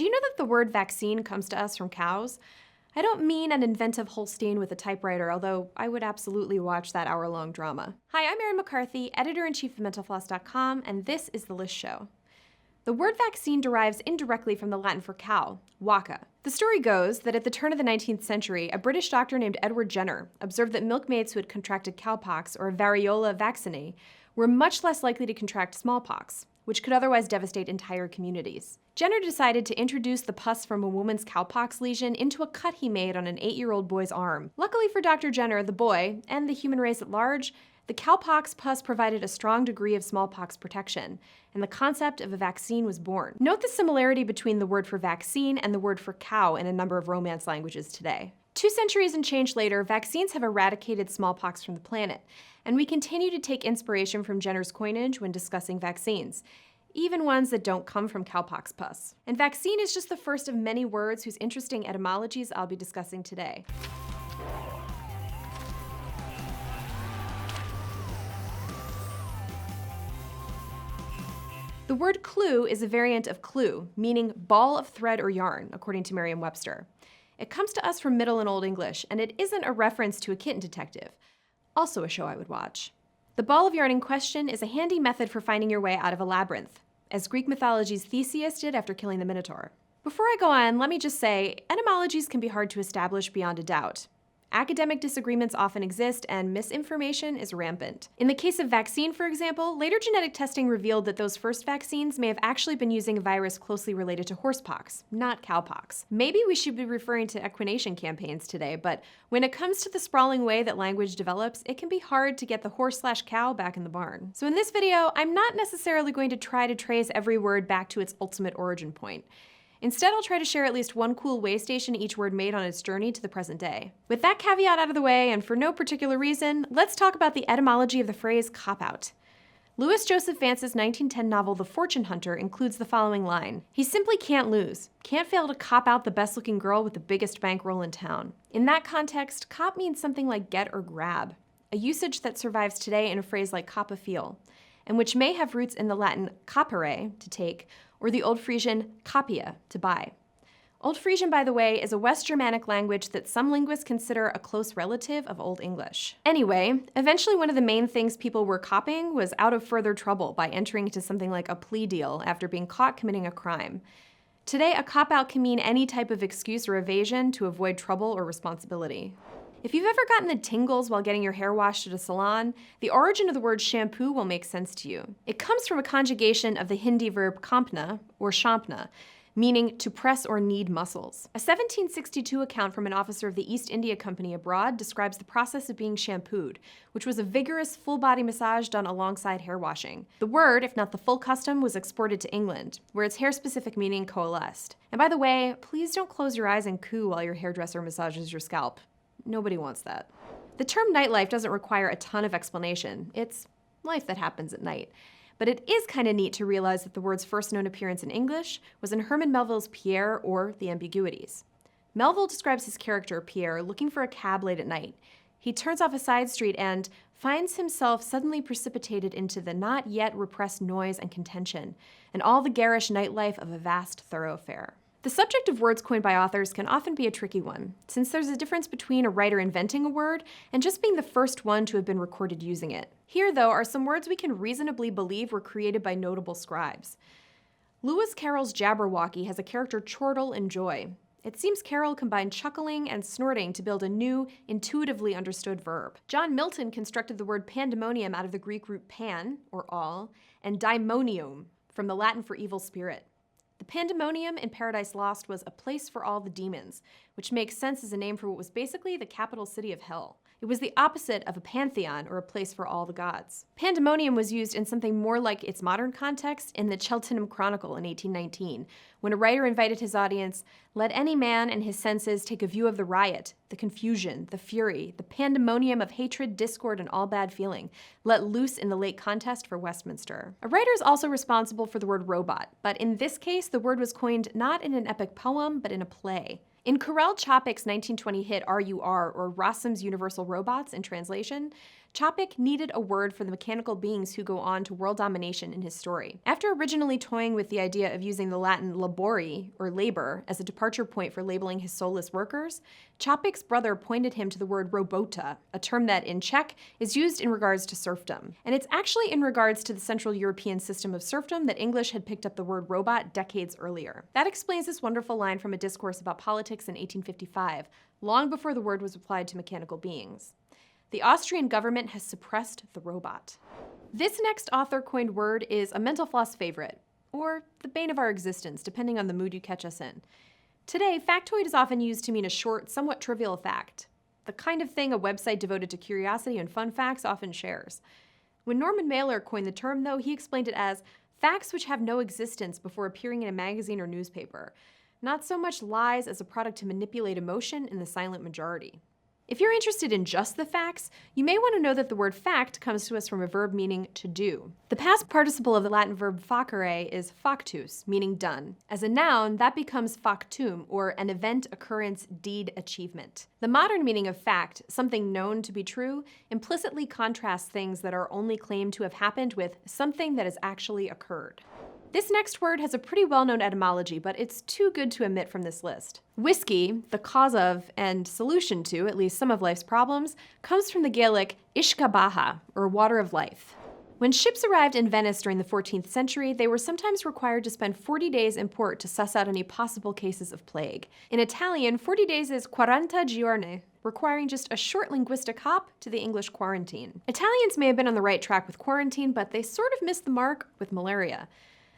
Do you know that the word vaccine comes to us from cows? I don't mean an inventive Holstein with a typewriter, although I would absolutely watch that hour-long drama. Hi, I'm Erin McCarthy, editor-in-chief of MentalFloss.com, and this is The List Show. The word vaccine derives indirectly from the Latin for cow, vacca. The story goes that at the turn of the 19th century, a British doctor named Edward Jenner observed that milkmaids who had contracted cowpox or variola vaccinea were much less likely to contract smallpox, which could otherwise devastate entire communities. Jenner decided to introduce the pus from a woman's cowpox lesion into a cut he made on an 8-year-old boy's arm. Luckily for Dr. Jenner, the boy, and the human race at large, the cowpox pus provided a strong degree of smallpox protection, and the concept of a vaccine was born. Note the similarity between the word for vaccine and the word for cow in a number of Romance languages today. 2 centuries and change later, vaccines have eradicated smallpox from the planet, and we continue to take inspiration from Jenner's coinage when discussing vaccines, even ones that don't come from cowpox pus. And vaccine is just the first of many words whose interesting etymologies I'll be discussing today. The word clue is a variant of clue, meaning ball of thread or yarn, according to Merriam-Webster. It comes to us from Middle and Old English, and it isn't a reference to a kitten detective, also a show I would watch. The ball of yarn in question is a handy method for finding your way out of a labyrinth, as Greek mythology's Theseus did after killing the Minotaur. Before I go on, let me just say, etymologies can be hard to establish beyond a doubt. Academic disagreements often exist, and misinformation is rampant. In the case of vaccine, for example, later genetic testing revealed that those first vaccines may have actually been using a virus closely related to horsepox, not cowpox. Maybe we should be referring to equination campaigns today, but when it comes to the sprawling way that language develops, it can be hard to get the horse/cow back in the barn. So in this video, I'm not necessarily going to try to trace every word back to its ultimate origin point. Instead, I'll try to share at least one cool way station each word made on its journey to the present day. With that caveat out of the way, and for no particular reason, let's talk about the etymology of the phrase cop-out. Louis Joseph Vance's 1910 novel The Fortune Hunter includes the following line: "He simply can't lose. Can't fail to cop out the best-looking girl with the biggest bankroll in town." In that context, cop means something like get or grab, a usage that survives today in a phrase like cop a feel, and which may have roots in the Latin capere, to take, or the Old Frisian capia, to buy. Old Frisian, by the way, is a West Germanic language that some linguists consider a close relative of Old English. Anyway, eventually one of the main things people were copying was out of further trouble by entering into something like a plea deal after being caught committing a crime. Today, a cop-out can mean any type of excuse or evasion to avoid trouble or responsibility. If you've ever gotten the tingles while getting your hair washed at a salon, the origin of the word shampoo will make sense to you. It comes from a conjugation of the Hindi verb kampna, or shampna, meaning to press or knead muscles. A 1762 account from an officer of the East India Company abroad describes the process of being shampooed, which was a vigorous, full-body massage done alongside hair washing. The word, if not the full custom, was exported to England, where its hair-specific meaning coalesced. And by the way, please don't close your eyes and coo while your hairdresser massages your scalp. Nobody wants that. The term nightlife doesn't require a ton of explanation. It's life that happens at night. But it is kind of neat to realize that the word's first known appearance in English was in Herman Melville's Pierre, or The Ambiguities. Melville describes his character, Pierre, looking for a cab late at night. He turns off a side street and finds himself suddenly precipitated into the not yet repressed noise and contention, and all the garish nightlife of a vast thoroughfare. The subject of words coined by authors can often be a tricky one, since there's a difference between a writer inventing a word and just being the first one to have been recorded using it. Here, though, are some words we can reasonably believe were created by notable scribes. Lewis Carroll's Jabberwocky has a character chortle and joy. It seems Carroll combined chuckling and snorting to build a new, intuitively understood verb. John Milton constructed the word pandemonium out of the Greek root pan, or all, and daimonium, from the Latin for evil spirit. The Pandemonium in Paradise Lost was a place for all the demons, which makes sense as a name for what was basically the capital city of hell. It was the opposite of a pantheon, or a place for all the gods. Pandemonium was used in something more like its modern context in the Cheltenham Chronicle in 1819, when a writer invited his audience, "Let any man in his senses take a view of the riot, the confusion, the fury, the pandemonium of hatred, discord, and all bad feeling, let loose in the late contest for Westminster." A writer is also responsible for the word robot, but in this case, the word was coined not in an epic poem, but in a play. In Karel Čapek's 1920 hit R.U.R., or Rossum's Universal Robots in translation, Chopik needed a word for the mechanical beings who go on to world domination in his story. After originally toying with the idea of using the Latin labori, or labor, as a departure point for labeling his soulless workers, Chopik's brother pointed him to the word robota, a term that, in Czech, is used in regards to serfdom. And it's actually in regards to the Central European system of serfdom that English had picked up the word robot decades earlier. That explains this wonderful line from a discourse about politics in 1855, long before the word was applied to mechanical beings. The Austrian government has suppressed the robot. This next author-coined word is a Mental Floss favorite, or the bane of our existence, depending on the mood you catch us in. Today, factoid is often used to mean a short, somewhat trivial fact, the kind of thing a website devoted to curiosity and fun facts often shares. When Norman Mailer coined the term, though, he explained it as facts which have no existence before appearing in a magazine or newspaper, not so much lies as a product to manipulate emotion in the silent majority. If you're interested in just the facts, you may want to know that the word fact comes to us from a verb meaning to do. The past participle of the Latin verb facere is factus, meaning done. As a noun, that becomes factum, or an event, occurrence, deed, achievement. The modern meaning of fact, something known to be true, implicitly contrasts things that are only claimed to have happened with something that has actually occurred. This next word has a pretty well-known etymology, but it's too good to omit from this list. Whiskey, the cause of and solution to at least some of life's problems, comes from the Gaelic Uisce Beatha, or water of life. When ships arrived in Venice during the 14th century, they were sometimes required to spend 40 days in port to suss out any possible cases of plague. In Italian, 40 days is 40 giorni, requiring just a short linguistic hop to the English quarantine. Italians may have been on the right track with quarantine, but they sort of missed the mark with malaria.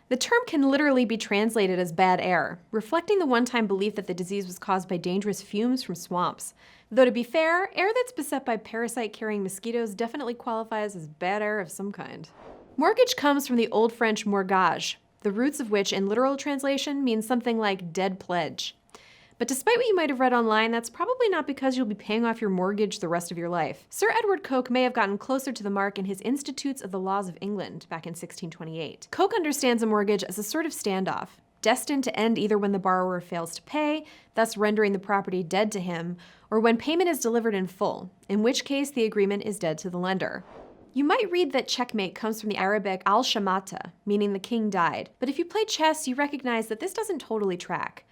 The term can literally be translated as bad air, reflecting the one-time belief that the disease was caused by dangerous fumes from swamps. Though to be fair, air that's beset by parasite-carrying mosquitoes definitely qualifies as bad air of some kind. Mortgage comes from the Old French mortgage, the roots of which in literal translation mean something like dead pledge. But despite what you might have read online, that's probably not because you'll be paying off your mortgage the rest of your life. Sir Edward Coke may have gotten closer to the mark in his Institutes of the Laws of England back in 1628. Coke understands a mortgage as a sort of standoff, destined to end either when the borrower fails to pay, thus rendering the property dead to him, or when payment is delivered in full, in which case the agreement is dead to the lender. You might read that checkmate comes from the Arabic al-shamata, meaning the king died, but if you play chess, you recognize that this doesn't totally track.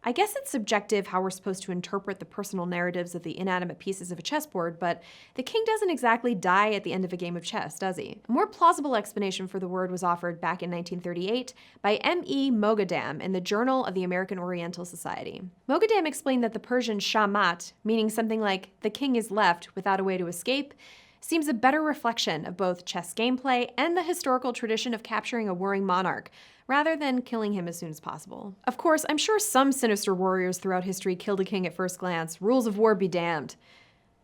I guess it's subjective how we're supposed to interpret the personal narratives of the inanimate pieces of a chessboard, but the king doesn't exactly die at the end of a game of chess, does he? A more plausible explanation for the word was offered back in 1938 by M.E. Moghadam in the Journal of the American Oriental Society. Moghadam explained that the Persian shamat, meaning something like the king is left without a way to escape, seems a better reflection of both chess gameplay and the historical tradition of capturing a warring monarch, rather than killing him as soon as possible. Of course, I'm sure some sinister warriors throughout history killed a king at first glance. Rules of war be damned.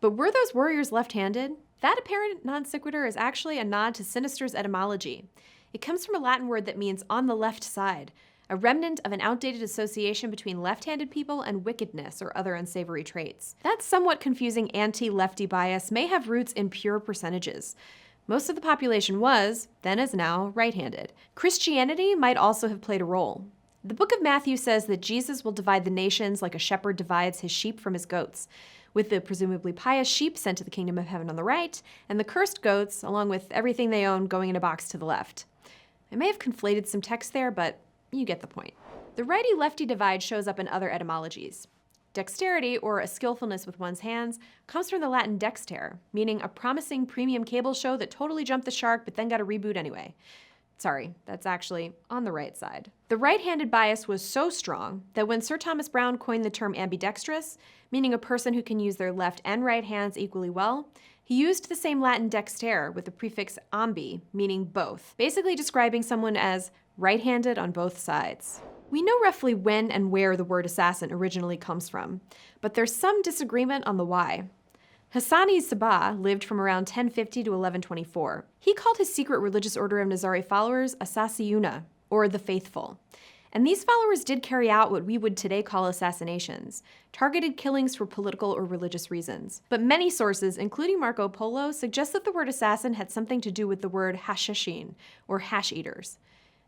But were those warriors left-handed? That apparent non sequitur is actually a nod to sinister's etymology. It comes from a Latin word that means on the left side, a remnant of an outdated association between left-handed people and wickedness or other unsavory traits. That somewhat confusing anti-lefty bias may have roots in pure percentages. Most of the population was, then as now, right-handed. Christianity might also have played a role. The book of Matthew says that Jesus will divide the nations like a shepherd divides his sheep from his goats, with the presumably pious sheep sent to the kingdom of heaven on the right, and the cursed goats, along with everything they own, going in a box to the left. I may have conflated some text there, but you get the point. The righty-lefty divide shows up in other etymologies. Dexterity, or a skillfulness with one's hands, comes from the Latin dexter, meaning a promising premium cable show that totally jumped the shark but then got a reboot anyway. Sorry, that's actually on the right side. The right-handed bias was so strong that when Sir Thomas Browne coined the term ambidextrous, meaning a person who can use their left and right hands equally well, he used the same Latin dexter with the prefix ambi, meaning both, basically describing someone as right-handed on both sides. We know roughly when and where the word assassin originally comes from, but there's some disagreement on the why. Hassani Sabah lived from around 1050 to 1124. He called his secret religious order of Nizari followers Assassiyuna, or the faithful. And these followers did carry out what we would today call assassinations, targeted killings for political or religious reasons. But many sources, including Marco Polo, suggest that the word assassin had something to do with the word hashashin, or hash eaters.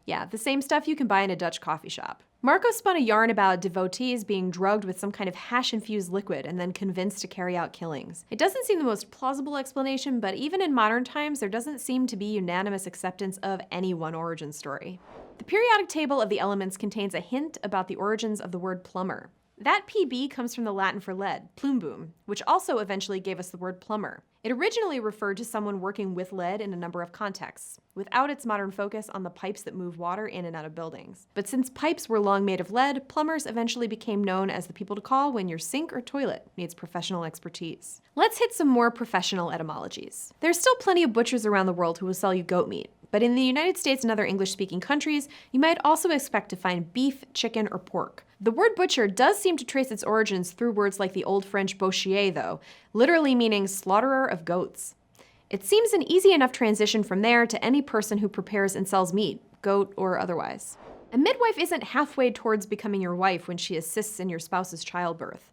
Yeah, the same stuff you can buy in a Dutch coffee shop. Marco spun a yarn about devotees being drugged with some kind of hash-infused liquid and then convinced to carry out killings. It doesn't seem the most plausible explanation, but even in modern times, there doesn't seem to be unanimous acceptance of any one origin story. The periodic table of the elements contains a hint about the origins of the word plumber. That PB comes from the Latin for lead, plumbum, which also eventually gave us the word plumber. It originally referred to someone working with lead in a number of contexts, without its modern focus on the pipes that move water in and out of buildings. But since pipes were long made of lead, plumbers eventually became known as the people to call when your sink or toilet needs professional expertise. Let's hit some more professional etymologies. There's still plenty of butchers around the world who will sell you goat meat, but in the United States and other English-speaking countries, you might also expect to find beef, chicken, or pork. The word butcher does seem to trace its origins through words like the Old French boucher, though, literally meaning slaughterer of goats. It seems an easy enough transition from there to any person who prepares and sells meat, goat or otherwise. A midwife isn't halfway towards becoming your wife when she assists in your spouse's childbirth.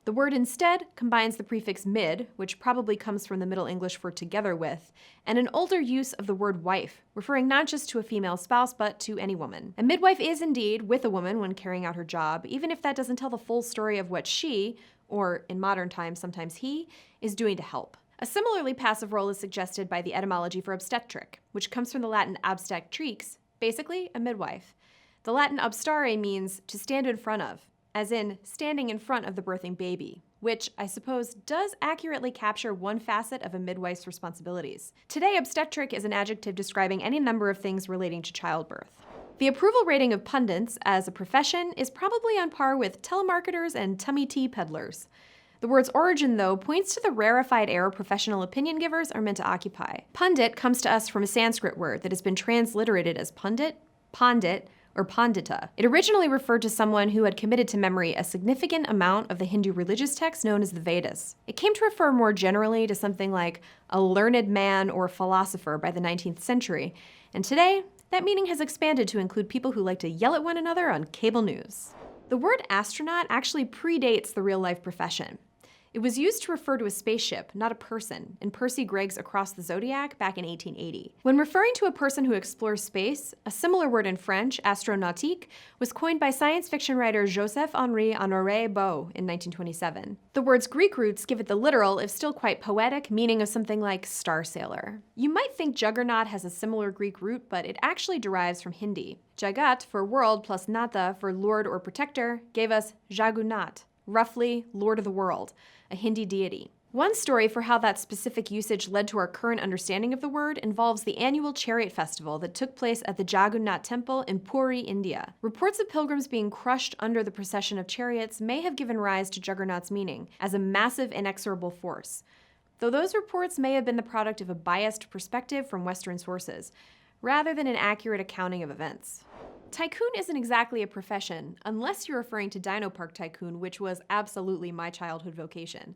The word instead combines the prefix mid, which probably comes from the Middle English for together with, and an older use of the word wife, referring not just to a female spouse, but to any woman. A midwife is indeed with a woman when carrying out her job, even if that doesn't tell the full story of what she, or in modern times sometimes he, is doing to help. A similarly passive role is suggested by the etymology for obstetric, which comes from the Latin obstactrix, basically a midwife. The Latin obstare means to stand in front of, as in standing in front of the birthing baby, which I suppose does accurately capture one facet of a midwife's responsibilities. Today, obstetric is an adjective describing any number of things relating to childbirth. The approval rating of pundits as a profession is probably on par with telemarketers and tummy tea peddlers. The word's origin, though, points to the rarefied air professional opinion givers are meant to occupy. Pundit comes to us from a Sanskrit word that has been transliterated as pundit, pandit, or pandita. It originally referred to someone who had committed to memory a significant amount of the Hindu religious text known as the Vedas. It came to refer more generally to something like a learned man or philosopher by the 19th century, and today, that meaning has expanded to include people who like to yell at one another on cable news. The word astronaut actually predates the real-life profession. It was used to refer to a spaceship, not a person, in Percy Gregg's Across the Zodiac back in 1880. When referring to a person who explores space, a similar word in French, astronautique, was coined by science fiction writer Joseph-Henri Honoré Beau in 1927. The word's Greek roots give it the literal, if still quite poetic, meaning of something like star sailor. You might think juggernaut has a similar Greek root, but it actually derives from Hindi. Jagat for world plus nata for lord or protector gave us Juggernauts, roughly Lord of the World, a Hindi deity. One story for how that specific usage led to our current understanding of the word involves the annual chariot festival that took place at the Juggernauts temple in Puri, India. Reports of pilgrims being crushed under the procession of chariots may have given rise to Juggernauts' meaning, as a massive inexorable force, though those reports may have been the product of a biased perspective from Western sources, rather than an accurate accounting of events. Tycoon isn't exactly a profession, unless you're referring to Dino Park Tycoon, which was absolutely my childhood vocation.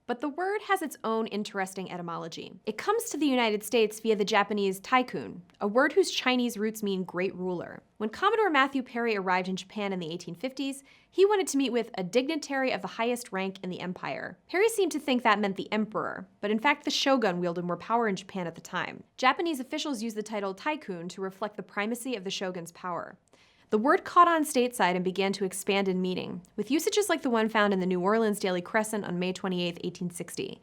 But the word has its own interesting etymology. It comes to the United States via the Japanese tycoon, a word whose Chinese roots mean great ruler. When Commodore Matthew Perry arrived in Japan in the 1850s, he wanted to meet with a dignitary of the highest rank in the empire. Perry seemed to think that meant the emperor, but in fact the shogun wielded more power in Japan at the time. Japanese officials used the title tycoon to reflect the primacy of the shogun's power. The word caught on stateside and began to expand in meaning, with usages like the one found in the New Orleans Daily Crescent on May 28, 1860.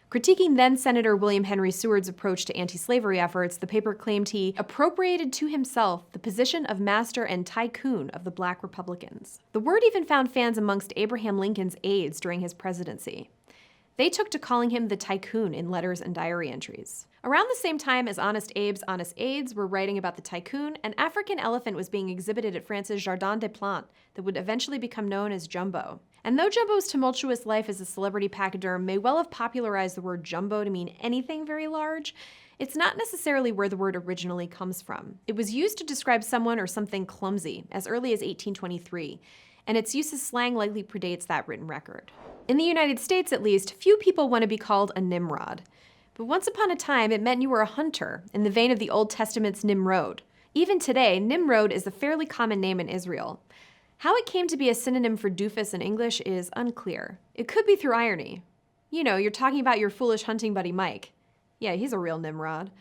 Critiquing then-Senator William Henry Seward's approach to anti-slavery efforts, the paper claimed he appropriated to himself the position of master and tycoon of the Black Republicans. The word even found fans amongst Abraham Lincoln's aides during his presidency. They took to calling him the tycoon in letters and diary entries. Around the same time as Honest Abe's Honest Aides were writing about the tycoon, an African elephant was being exhibited at France's Jardin des Plantes that would eventually become known as Jumbo. And though Jumbo's tumultuous life as a celebrity pachyderm may well have popularized the word jumbo to mean anything very large, it's not necessarily where the word originally comes from. It was used to describe someone or something clumsy as early as 1823, and its use as slang likely predates that written record. In the United States, at least, few people want to be called a Nimrod. But once upon a time, it meant you were a hunter, in the vein of the Old Testament's Nimrod. Even today, Nimrod is a fairly common name in Israel. How it came to be a synonym for doofus in English is unclear. It could be through irony. You know, you're talking about your foolish hunting buddy Mike. Yeah, he's a real Nimrod.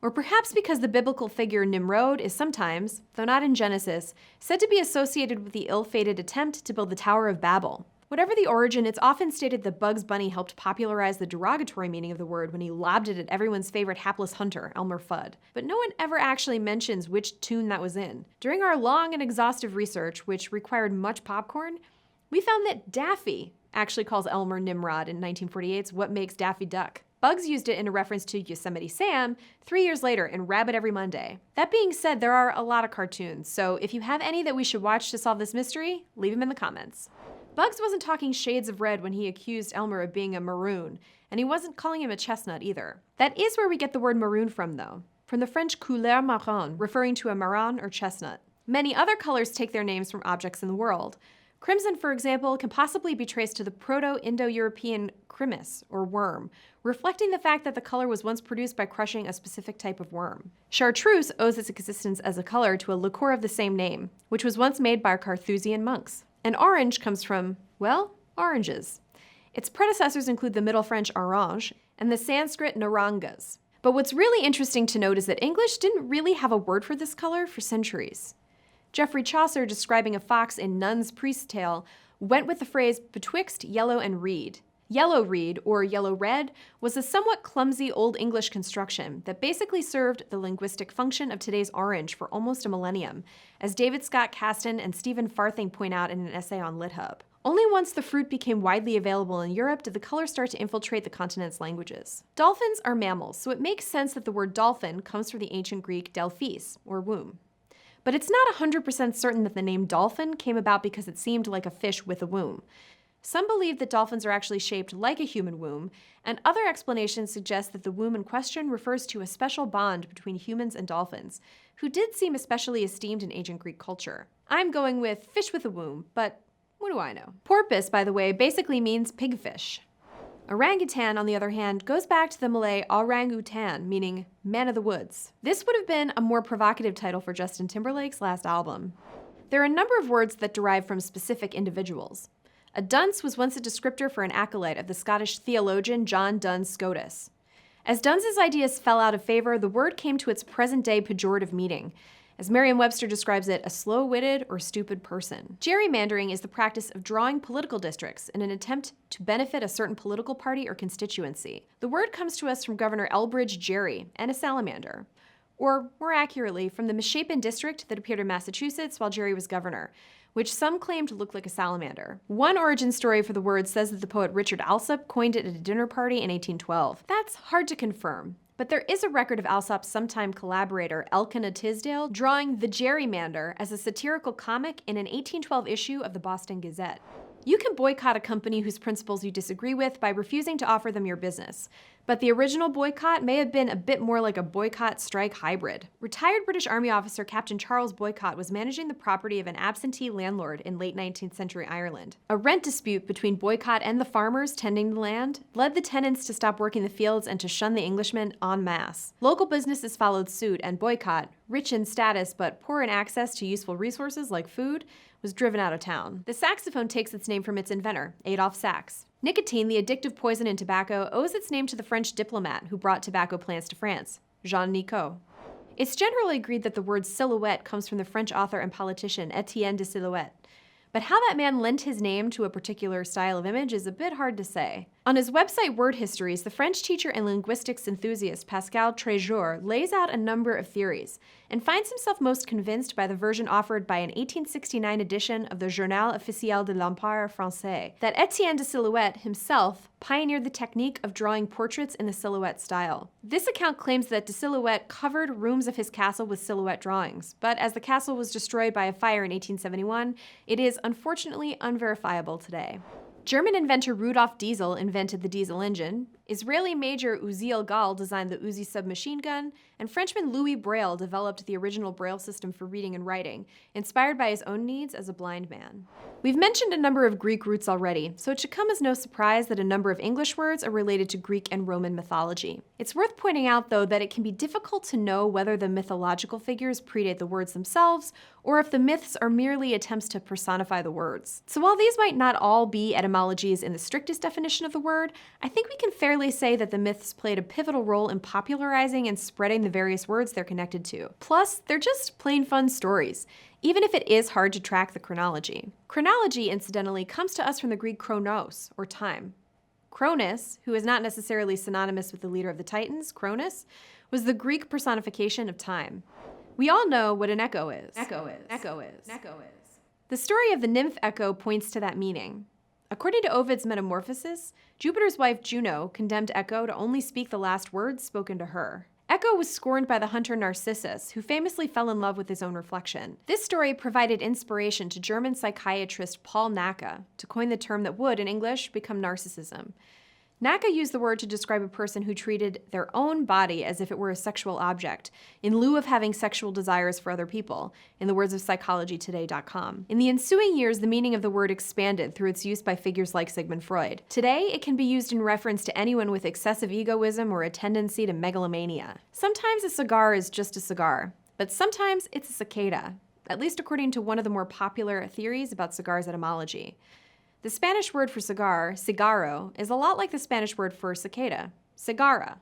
Or perhaps because the biblical figure Nimrod is sometimes, though not in Genesis, said to be associated with the ill-fated attempt to build the Tower of Babel. Whatever the origin, it's often stated that Bugs Bunny helped popularize the derogatory meaning of the word when he lobbed it at everyone's favorite hapless hunter, Elmer Fudd. But no one ever actually mentions which tune that was in. During our long and exhaustive research, which required much popcorn, we found that Daffy actually calls Elmer Nimrod in 1948's What Makes Daffy Duck. Bugs used it in a reference to Yosemite Sam 3 years later in Rabbit Every Monday. That being said, there are a lot of cartoons, so if you have any that we should watch to solve this mystery, leave them in the comments. Bugs wasn't talking shades of red when he accused Elmer of being a maroon, and he wasn't calling him a chestnut either. That is where we get the word maroon from, though, from the French couleur marron, referring to a marron or chestnut. Many other colors take their names from objects in the world. Crimson, for example, can possibly be traced to the Proto-Indo-European crimis, or worm, reflecting the fact that the color was once produced by crushing a specific type of worm. Chartreuse owes its existence as a color to a liqueur of the same name, which was once made by Carthusian monks. And orange comes from, well, oranges. Its predecessors include the Middle French orange and the Sanskrit narangas. But what's really interesting to note is that English didn't really have a word for this color for centuries. Geoffrey Chaucer, describing a fox in Nun's Priest's Tale, went with the phrase betwixt yellow and reed. Yellow reed, or yellow red, was a somewhat clumsy Old English construction that basically served the linguistic function of today's orange for almost a millennium, as David Scott Caston and Stephen Farthing point out in an essay on LitHub. Only once the fruit became widely available in Europe did the color start to infiltrate the continent's languages. Dolphins are mammals, so it makes sense that the word dolphin comes from the ancient Greek delphis, or womb. But it's not 100% certain that the name dolphin came about because it seemed like a fish with a womb. Some believe that dolphins are actually shaped like a human womb, and other explanations suggest that the womb in question refers to a special bond between humans and dolphins, who did seem especially esteemed in ancient Greek culture. I'm going with fish with a womb, but what do I know? Porpoise, by the way, basically means pigfish. Orangutan, on the other hand, goes back to the Malay orang-utan, meaning man of the woods. This would have been a more provocative title for Justin Timberlake's last album. There are a number of words that derive from specific individuals. A dunce was once a descriptor for an acolyte of the Scottish theologian John Duns Scotus. As Duns's ideas fell out of favor, the word came to its present-day pejorative meaning. As Merriam-Webster describes it, a slow-witted or stupid person. Gerrymandering is the practice of drawing political districts in an attempt to benefit a certain political party or constituency. The word comes to us from Governor Elbridge Gerry and a salamander. Or, more accurately, from the misshapen district that appeared in Massachusetts while Gerry was governor, which some claim to look like a salamander. One origin story for the word says that the poet Richard Alsop coined it at a dinner party in 1812. That's hard to confirm, but there is a record of Alsop's sometime collaborator Elkanah Tisdale drawing the gerrymander as a satirical comic in an 1812 issue of the Boston Gazette. You can boycott a company whose principles you disagree with by refusing to offer them your business. But the original boycott may have been a bit more like a boycott-strike hybrid. Retired British Army officer Captain Charles Boycott was managing the property of an absentee landlord in late 19th century Ireland. A rent dispute between Boycott and the farmers tending the land led the tenants to stop working the fields and to shun the Englishmen en masse. Local businesses followed suit, and Boycott, rich in status but poor in access to useful resources like food, was driven out of town. The saxophone takes its name from its inventor, Adolphe Sax. Nicotine, the addictive poison in tobacco, owes its name to the French diplomat who brought tobacco plants to France, Jean Nicot. It's generally agreed that the word silhouette comes from the French author and politician Etienne de Silhouette. But how that man lent his name to a particular style of image is a bit hard to say. On his website Word Histories, the French teacher and linguistics enthusiast Pascal Tréjour lays out a number of theories, and finds himself most convinced by the version offered by an 1869 edition of the Journal officiel de l'Empire français, that Etienne de Silhouette himself pioneered the technique of drawing portraits in the silhouette style. This account claims that de Silhouette covered rooms of his castle with silhouette drawings, but as the castle was destroyed by a fire in 1871, it is unfortunately unverifiable today. German inventor Rudolf Diesel invented the diesel engine, Israeli Major Uziel Gal designed the Uzi submachine gun, and Frenchman Louis Braille developed the original Braille system for reading and writing, inspired by his own needs as a blind man. We've mentioned a number of Greek roots already, so it should come as no surprise that a number of English words are related to Greek and Roman mythology. It's worth pointing out, though, that it can be difficult to know whether the mythological figures predate the words themselves, or if the myths are merely attempts to personify the words. So while these might not all be etymologies in the strictest definition of the word, I think we can fairly rarely say that the myths played a pivotal role in popularizing and spreading the various words they're connected to. Plus, they're just plain fun stories, even if it is hard to track the chronology. Chronology, incidentally, comes to us from the Greek chronos, or time. Cronus, who is not necessarily synonymous with the leader of the Titans, Cronus, was the Greek personification of time. We all know what an echo is. The story of the nymph Echo points to that meaning. According to Ovid's Metamorphoses, Jupiter's wife Juno condemned Echo to only speak the last words spoken to her. Echo was scorned by the hunter Narcissus, who famously fell in love with his own reflection. This story provided inspiration to German psychiatrist Paul Nacke to coin the term that would, in English, become narcissism. Nacke used the word to describe a person who treated their own body as if it were a sexual object, in lieu of having sexual desires for other people, in the words of psychologytoday.com. In the ensuing years, the meaning of the word expanded through its use by figures like Sigmund Freud. Today, it can be used in reference to anyone with excessive egoism or a tendency to megalomania. Sometimes a cigar is just a cigar, but sometimes it's a cicada, at least according to one of the more popular theories about cigars' etymology. The Spanish word for cigar, cigarro, is a lot like the Spanish word for cicada, cigarra.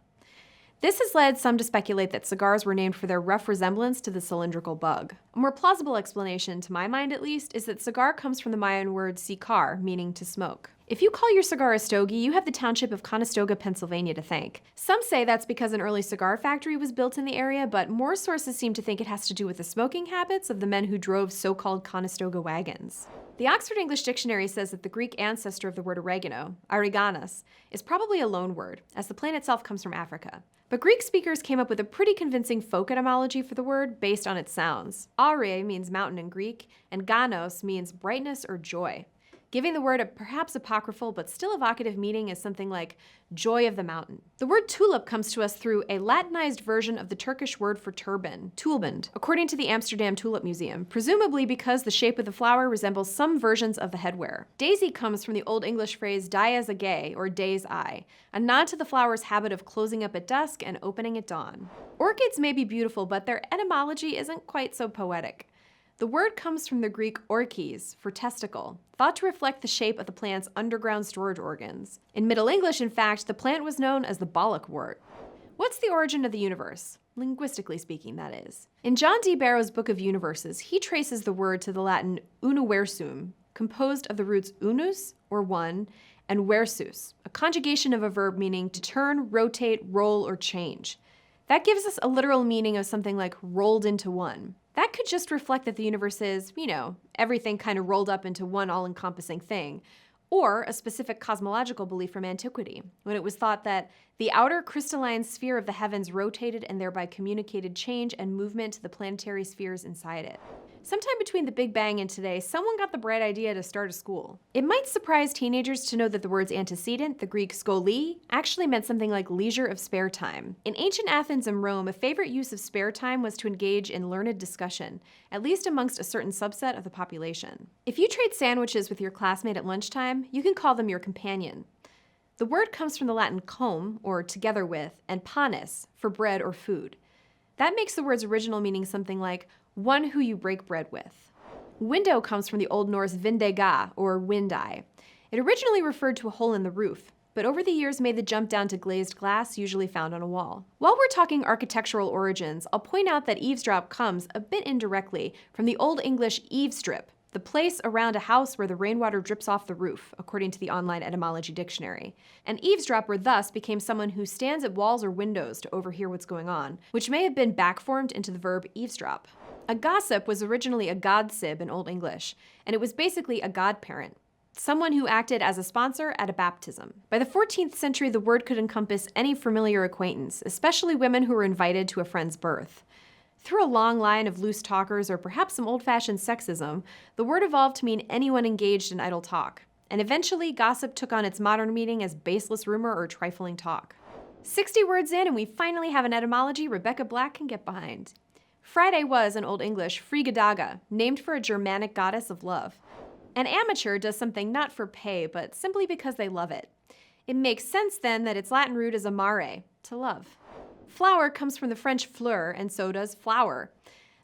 This has led some to speculate that cigars were named for their rough resemblance to the cylindrical bug. A more plausible explanation, to my mind at least, is that cigar comes from the Mayan word sicar, meaning to smoke. If you call your cigar a stogie, you have the township of Conestoga, Pennsylvania to thank. Some say that's because an early cigar factory was built in the area, but more sources seem to think it has to do with the smoking habits of the men who drove so-called Conestoga wagons. The Oxford English Dictionary says that the Greek ancestor of the word oregano, oreganos, is probably a loan word, as the plant itself comes from Africa. But Greek speakers came up with a pretty convincing folk etymology for the word based on its sounds. Aure means mountain in Greek, and ganos means brightness or joy, giving the word a perhaps apocryphal but still evocative meaning as something like joy of the mountain. The word tulip comes to us through a Latinized version of the Turkish word for turban, tulband, according to the Amsterdam Tulip Museum, presumably because the shape of the flower resembles some versions of the headwear. Daisy comes from the Old English phrase die as a gay, or day's eye, a nod to the flower's habit of closing up at dusk and opening at dawn. Orchids may be beautiful, but their etymology isn't quite so poetic. The word comes from the Greek orchis, for testicle, thought to reflect the shape of the plant's underground storage organs. In Middle English, in fact, the plant was known as the bollock-wort. What's the origin of the universe? Linguistically speaking, that is. In John D. Barrow's Book of Universes, he traces the word to the Latin universum, composed of the roots unus, or one, and versus, a conjugation of a verb meaning to turn, rotate, roll, or change. That gives us a literal meaning of something like rolled into one. That could just reflect that the universe is, everything kind of rolled up into one all-encompassing thing, or a specific cosmological belief from antiquity, when it was thought that the outer crystalline sphere of the heavens rotated and thereby communicated change and movement to the planetary spheres inside it. Sometime between the Big Bang and today, someone got the bright idea to start a school. It might surprise teenagers to know that the word's antecedent, the Greek skoli, actually meant something like leisure of spare time. In ancient Athens and Rome, a favorite use of spare time was to engage in learned discussion, at least amongst a certain subset of the population. If you trade sandwiches with your classmate at lunchtime, you can call them your companion. The word comes from the Latin cum, or together with, and panis, for bread or food. That makes the word's original meaning something like one who you break bread with. Window comes from the Old Norse vindega, or wind-eye. It originally referred to a hole in the roof, but over the years made the jump down to glazed glass usually found on a wall. While we're talking architectural origins, I'll point out that eavesdrop comes, a bit indirectly, from the Old English eavestrip, the place around a house where the rainwater drips off the roof, according to the online etymology dictionary. An eavesdropper thus became someone who stands at walls or windows to overhear what's going on, which may have been backformed into the verb eavesdrop. A gossip was originally a godsib in Old English, and it was basically a godparent, someone who acted as a sponsor at a baptism. By the 14th century, the word could encompass any familiar acquaintance, especially women who were invited to a friend's birth. Through a long line of loose talkers or perhaps some old-fashioned sexism, the word evolved to mean anyone engaged in idle talk, and eventually gossip took on its modern meaning as baseless rumor or trifling talk. 60 words in and we finally have an etymology Rebecca Black can get behind. Friday was, in Old English, Frigadaga, named for a Germanic goddess of love. An amateur does something not for pay, but simply because they love it. It makes sense then that its Latin root is amare, to love. Flour comes from the French fleur, and so does flour.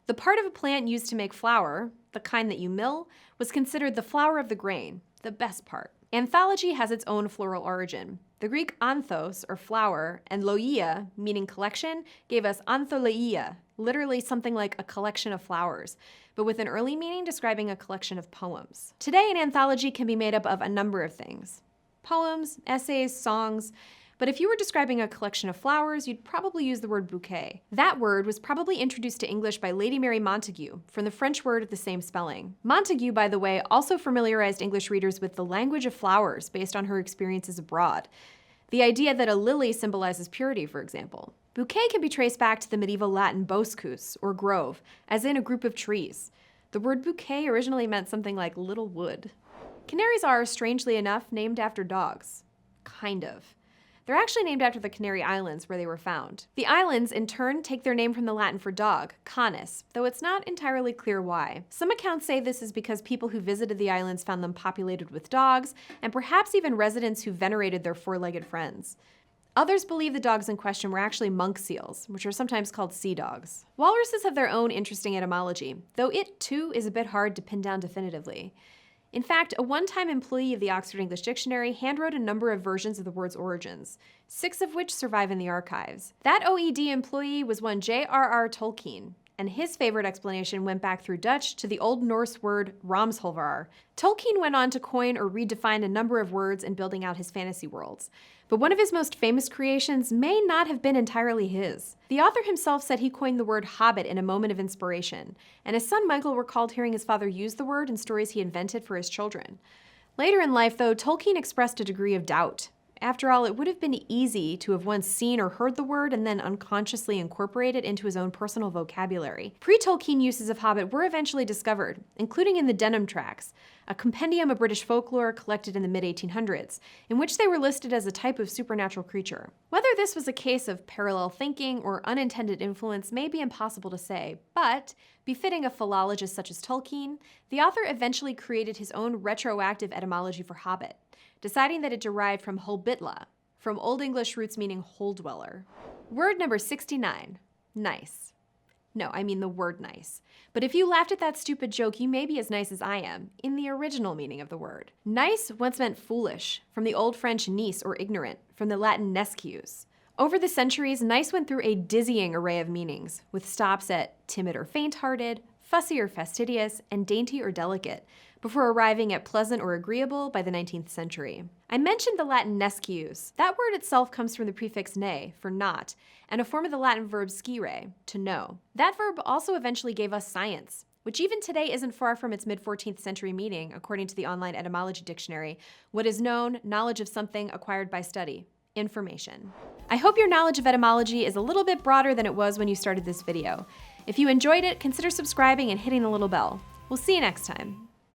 The part of a plant used to make flour, the kind that you mill, was considered the flour of the grain, the best part. Anthology has its own floral origin. The Greek anthos, or flower, and loia, meaning collection, gave us antholoia, literally something like a collection of flowers, but with an early meaning describing a collection of poems. Today, an anthology can be made up of a number of things: poems, essays, songs, but if you were describing a collection of flowers, you'd probably use the word bouquet. That word was probably introduced to English by Lady Mary Montagu, from the French word with the same spelling. Montagu, by the way, also familiarized English readers with the language of flowers based on her experiences abroad. The idea that a lily symbolizes purity, for example. Bouquet can be traced back to the medieval Latin boscus, or grove, as in a group of trees. The word bouquet originally meant something like little wood. Canaries are, strangely enough, named after dogs. Kind of. They're actually named after the Canary Islands, where they were found. The islands, in turn, take their name from the Latin for dog, canis, though it's not entirely clear why. Some accounts say this is because people who visited the islands found them populated with dogs, and perhaps even residents who venerated their four-legged friends. Others believe the dogs in question were actually monk seals, which are sometimes called sea dogs. Walruses have their own interesting etymology, though it, too, is a bit hard to pin down definitively. In fact, a one-time employee of the Oxford English Dictionary handwrote a number of versions of the word's origins, 6 of which survive in the archives. That OED employee was one J.R.R. Tolkien, and his favorite explanation went back through Dutch to the Old Norse word Ramsholvar. Tolkien went on to coin or redefine a number of words in building out his fantasy worlds, but one of his most famous creations may not have been entirely his. The author himself said he coined the word hobbit in a moment of inspiration, and his son Michael recalled hearing his father use the word in stories he invented for his children. Later in life, though, Tolkien expressed a degree of doubt. After all, it would have been easy to have once seen or heard the word and then unconsciously incorporate it into his own personal vocabulary. Pre-Tolkien uses of hobbit were eventually discovered, including in the Denham Tracts, a compendium of British folklore collected in the mid-1800s, in which they were listed as a type of supernatural creature. Whether this was a case of parallel thinking or unintended influence may be impossible to say, but befitting a philologist such as Tolkien, the author eventually created his own retroactive etymology for hobbit, deciding that it derived from holbitla, from Old English roots meaning hole dweller. Word number 69, nice. No, I mean the word nice. But if you laughed at that stupid joke, you may be as nice as I am, in the original meaning of the word. Nice once meant foolish, from the Old French nice or ignorant, from the Latin nescius. Over the centuries, nice went through a dizzying array of meanings, with stops at timid or faint-hearted, fussy or fastidious, and dainty or delicate, before arriving at pleasant or agreeable by the 19th century. I mentioned the Latin nescius. That word itself comes from the prefix ne, for not, and a form of the Latin verb scire, to know. That verb also eventually gave us science, which even today isn't far from its mid-14th century meaning, according to the online etymology dictionary. What is known, knowledge of something acquired by study. Information. I hope your knowledge of etymology is a little bit broader than it was when you started this video. If you enjoyed it, consider subscribing and hitting the little bell. We'll see you next time.